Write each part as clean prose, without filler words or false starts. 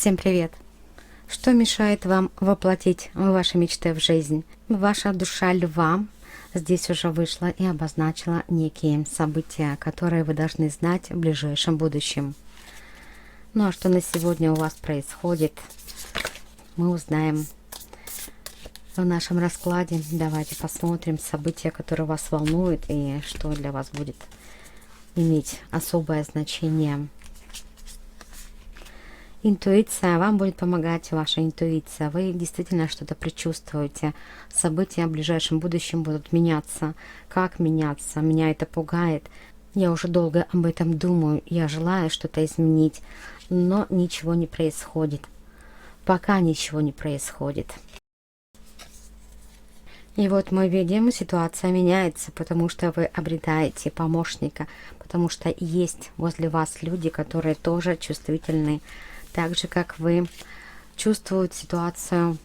Всем привет! Что мешает вам воплотить ваши мечты в жизнь? Ваша душа льва здесь уже вышла и обозначила некие события, которые вы должны знать в ближайшем будущем. Ну а что на сегодня у вас происходит, мы узнаем в нашем раскладе. Давайте посмотрим события, которые вас волнуют и что для вас будет иметь особое значение. Интуиция. Вам будет помогать ваша интуиция. Вы действительно что-то предчувствуете. События в ближайшем будущем будут меняться. Как меняться? Меня это пугает. Я уже долго об этом думаю. Я желаю что-то изменить, но ничего не происходит. Пока ничего не происходит. И вот мы видим, ситуация меняется, потому что вы обретаете помощника, потому что есть возле вас люди, которые тоже чувствительны, так же, как вы, чувствуют ситуацию.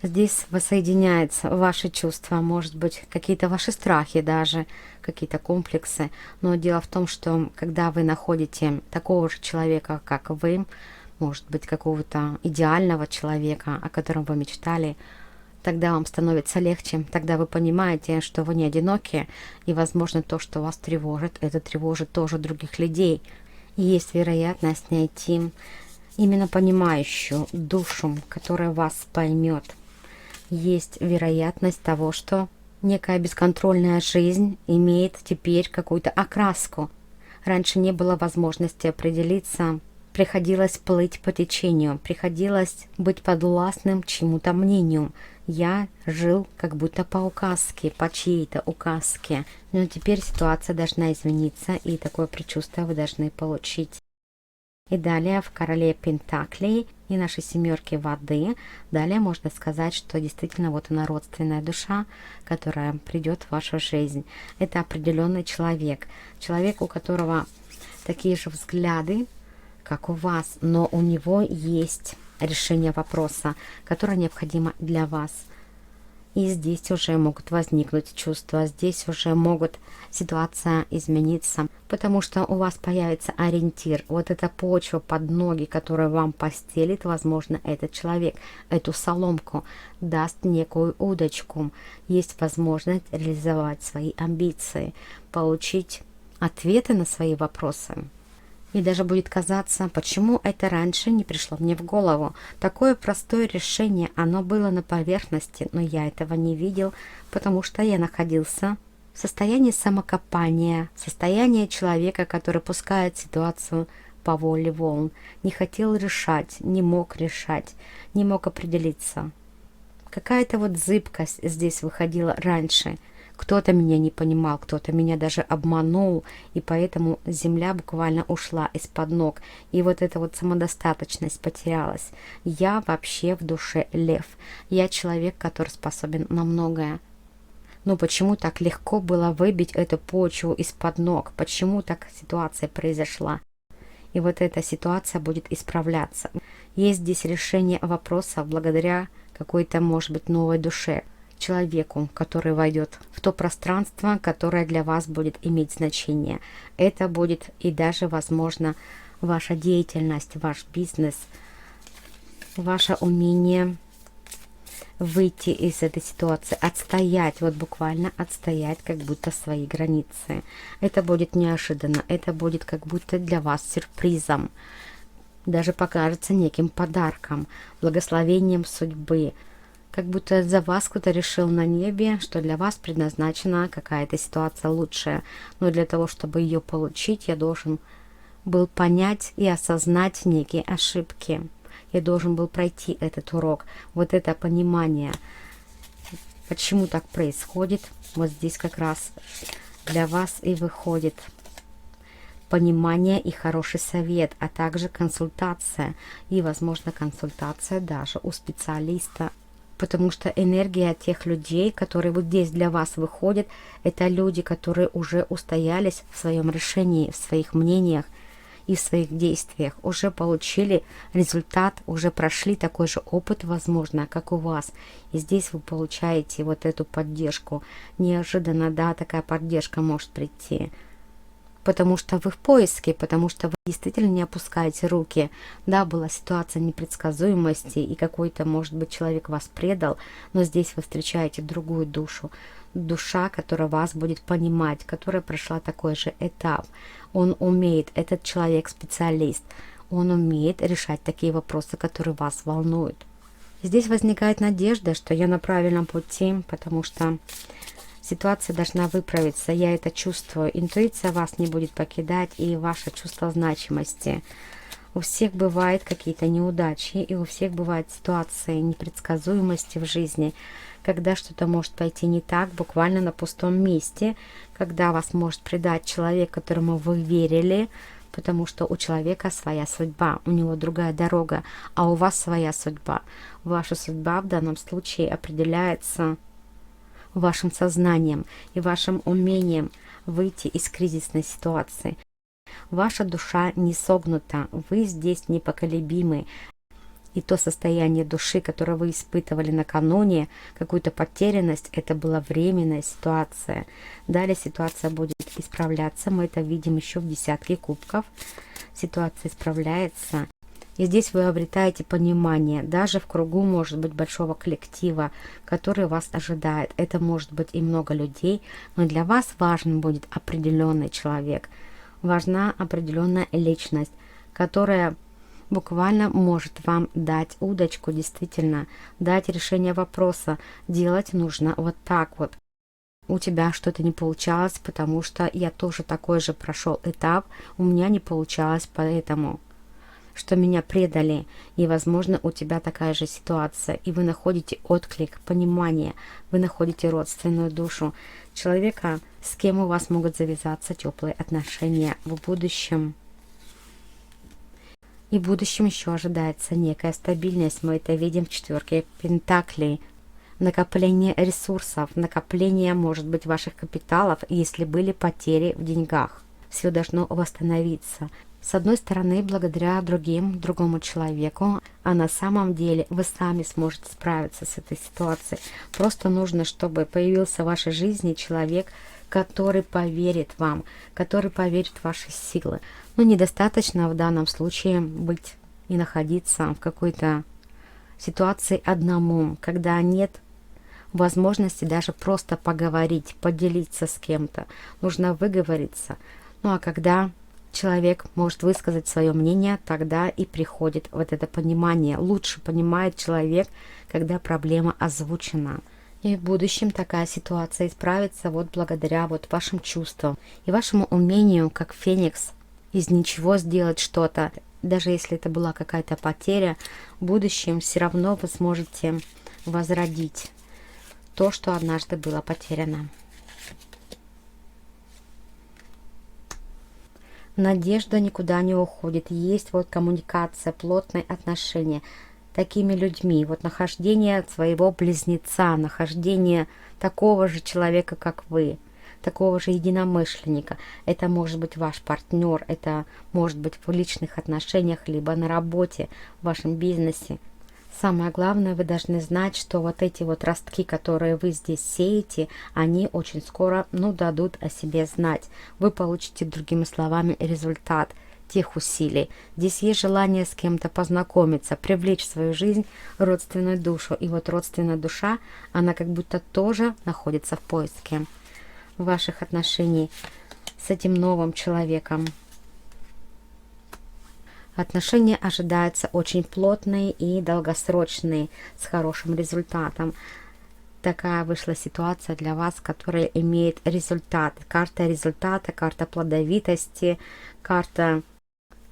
Здесь воссоединяются ваши чувства, может быть, какие-то ваши страхи даже, какие-то комплексы. Но дело в том, что когда вы находите такого же человека, как вы, может быть, какого-то идеального человека, о котором вы мечтали, тогда вам становится легче, тогда вы понимаете, что вы не одиноки, и, возможно, то, что вас тревожит, это тревожит тоже других людей. И есть вероятность найти именно понимающую душу, которая вас поймет. Есть вероятность того, что некая бесконтрольная жизнь имеет теперь какую-то окраску. Раньше не было возможности определиться, приходилось плыть по течению, приходилось быть подвластным чему-то мнению. Я жил как будто по указке, по чьей-то указке. Но теперь ситуация должна измениться, и такое предчувствие вы должны получить. И далее в короле Пентаклей и нашей семерке воды. Далее можно сказать, что действительно вот она родственная душа, которая придет в вашу жизнь. Это определенный человек. Человек, у которого такие же взгляды, как у вас, но у него есть решение вопроса, которое необходимо для вас. И здесь уже могут возникнуть чувства, здесь уже могут ситуация измениться, потому что у вас появится ориентир. Вот эта почва под ноги, которая вам постелит, возможно, этот человек, эту соломку, даст некую удочку. Есть возможность реализовать свои амбиции, получить ответы на свои вопросы. И даже будет казаться, почему это раньше не пришло мне в голову. Такое простое решение, оно было на поверхности, но я этого не видел, потому что я находился в состоянии самокопания, состоянии человека, который пускает ситуацию по воле волн. Не хотел решать, не мог решать, не мог определиться. Какая-то вот зыбкость здесь выходила раньше. Кто-то меня не понимал, кто-то меня даже обманул, и поэтому земля буквально ушла из-под ног. И вот эта вот самодостаточность потерялась. Я вообще в душе лев. Я человек, который способен на многое. Но почему так легко было выбить эту почву из-под ног? Почему так ситуация произошла? И вот эта ситуация будет исправляться. Есть здесь решение вопросов благодаря какой-то, может быть, новой душе. Человеку, который войдет в то пространство, которое для вас будет иметь значение. Это будет и даже, возможно, ваша деятельность, ваш бизнес, ваше умение выйти из этой ситуации, отстоять, вот буквально отстоять как будто свои границы. Это будет неожиданно, это будет как будто для вас сюрпризом, даже покажется неким подарком, благословением судьбы. Как будто за вас кто-то решил на небе, что для вас предназначена какая-то ситуация лучшая. Но для того, чтобы ее получить, я должен был понять и осознать некие ошибки. Я должен был пройти этот урок. Вот это понимание, почему так происходит, вот здесь как раз для вас и выходит понимание и хороший совет, а также консультация. И, возможно, консультация даже у специалиста. Потому что энергия тех людей, которые вот здесь для вас выходят, это люди, которые уже устоялись в своем решении, в своих мнениях и в своих действиях, уже получили результат, уже прошли такой же опыт, возможно, как у вас. И здесь вы получаете вот эту поддержку. Неожиданно, да, такая поддержка может прийти. потому что вы в поиске, потому что вы действительно не опускаете руки. Да, была ситуация непредсказуемости, и какой-то, может быть, человек вас предал, но здесь вы встречаете другую душу. Душа, которая вас будет понимать, которая прошла такой же этап. Он умеет, этот человек специалист, он умеет решать такие вопросы, которые вас волнуют. Здесь возникает надежда, что я на правильном пути, потому что ситуация должна выправиться, я это чувствую. Интуиция вас не будет покидать, и ваше чувство значимости. У всех бывают какие-то неудачи, и у всех бывают ситуации непредсказуемости в жизни, когда что-то может пойти не так, буквально на пустом месте, когда вас может предать человек, которому вы верили, потому что у человека своя судьба, у него другая дорога, а у вас своя судьба. Ваша судьба в данном случае определяется вашим сознанием и вашим умением выйти из кризисной ситуации. Ваша душа не согнута, вы здесь непоколебимы. И то состояние души, которое вы испытывали накануне, какую-то потерянность, это была временная ситуация. Далее ситуация будет исправляться, мы это видим еще в десятке кубков. Ситуация исправляется. И здесь вы обретаете понимание, даже в кругу, может быть, большого коллектива, который вас ожидает. Это может быть и много людей, но для вас важен будет определенный человек. Важна определенная личность, которая буквально может вам дать удочку, действительно, дать решение вопроса. Делать нужно вот так вот. У тебя что-то не получалось, потому что я тоже такой же прошел этап, у меня не получалось, поэтому что меня предали, и, возможно, у тебя такая же ситуация, и вы находите отклик, понимание, вы находите родственную душу человека, с кем у вас могут завязаться теплые отношения в будущем. И в будущем еще ожидается некая стабильность, мы это видим в четверке пентаклей. Накопление ресурсов, накопление, может быть, ваших капиталов, если были потери в деньгах. Все должно восстановиться. С одной стороны, благодаря другому человеку, а на самом деле вы сами сможете справиться с этой ситуацией. Просто нужно, чтобы появился в вашей жизни человек, который поверит вам, который поверит в ваши силы. Но недостаточно в данном случае быть и находиться в какой-то ситуации одному, когда нет возможности даже просто поговорить, поделиться с кем-то. Нужно выговориться. Ну а когда человек может высказать свое мнение, тогда и приходит вот это понимание. Лучше понимает человек, когда проблема озвучена. И в будущем такая ситуация исправится вот благодаря вот вашим чувствам и вашему умению, как феникс, из ничего сделать что-то. Даже если это была какая-то потеря, в будущем все равно вы сможете возродить то, что однажды было потеряно. Надежда никуда не уходит. Есть вот коммуникация, плотные отношения такими людьми. Вот нахождение своего близнеца, нахождение такого же человека, как вы, такого же единомышленника. Это может быть ваш партнер, это может быть в личных отношениях, либо на работе, в вашем бизнесе. Самое главное, вы должны знать, что вот эти вот ростки, которые вы здесь сеете, они очень скоро, дадут о себе знать. Вы получите, другими словами, результат тех усилий. Здесь есть желание с кем-то познакомиться, привлечь в свою жизнь родственную душу. И вот родственная душа, она как будто тоже находится в поиске ваших отношений с этим новым человеком. Отношения ожидаются очень плотные и долгосрочные, с хорошим результатом. Такая вышла ситуация для вас, которая имеет результат. Карта результата, карта плодовитости, карта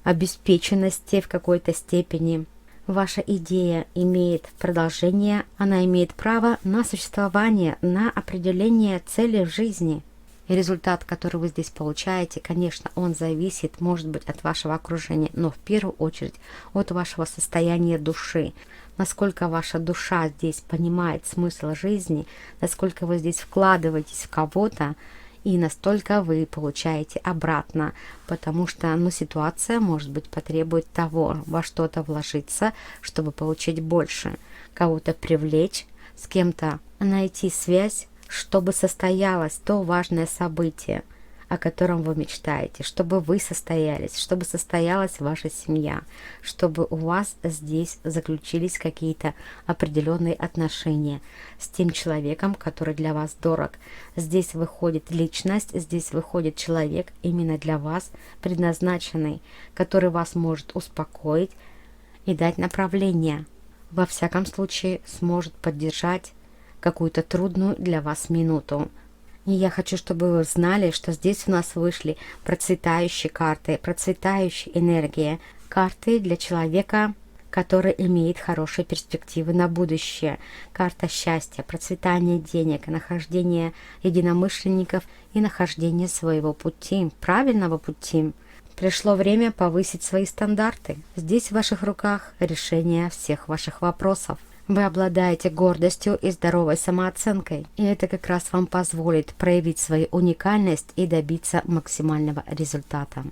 обеспеченности в какой-то степени. Ваша идея имеет продолжение, она имеет право на существование, на определение цели в жизни. И результат, который вы здесь получаете, конечно, он зависит, может быть, от вашего окружения, но в первую очередь от вашего состояния души. Насколько ваша душа здесь понимает смысл жизни, насколько вы здесь вкладываетесь в кого-то, и настолько вы получаете обратно, потому что ситуация, может быть, потребует того, во что-то вложиться, чтобы получить больше, кого-то привлечь, с кем-то найти связь, чтобы состоялось то важное событие. о котором вы мечтаете, чтобы вы состоялись, чтобы состоялась ваша семья, чтобы у вас здесь заключились какие-то определенные отношения с тем человеком, который для вас дорог. Здесь выходит личность, здесь выходит человек именно для вас предназначенный, который вас может успокоить и дать направление. Во всяком случае, сможет поддержать какую-то трудную для вас минуту. И я хочу, чтобы вы знали, что здесь у нас вышли процветающие карты, процветающая энергия. Карты для человека, который имеет хорошие перспективы на будущее. Карта счастья, процветания денег, нахождение единомышленников и нахождение своего пути, правильного пути. Пришло время повысить свои стандарты. Здесь в ваших руках решение всех ваших вопросов. Вы обладаете гордостью и здоровой самооценкой, и это как раз вам позволит проявить свою уникальность и добиться максимального результата.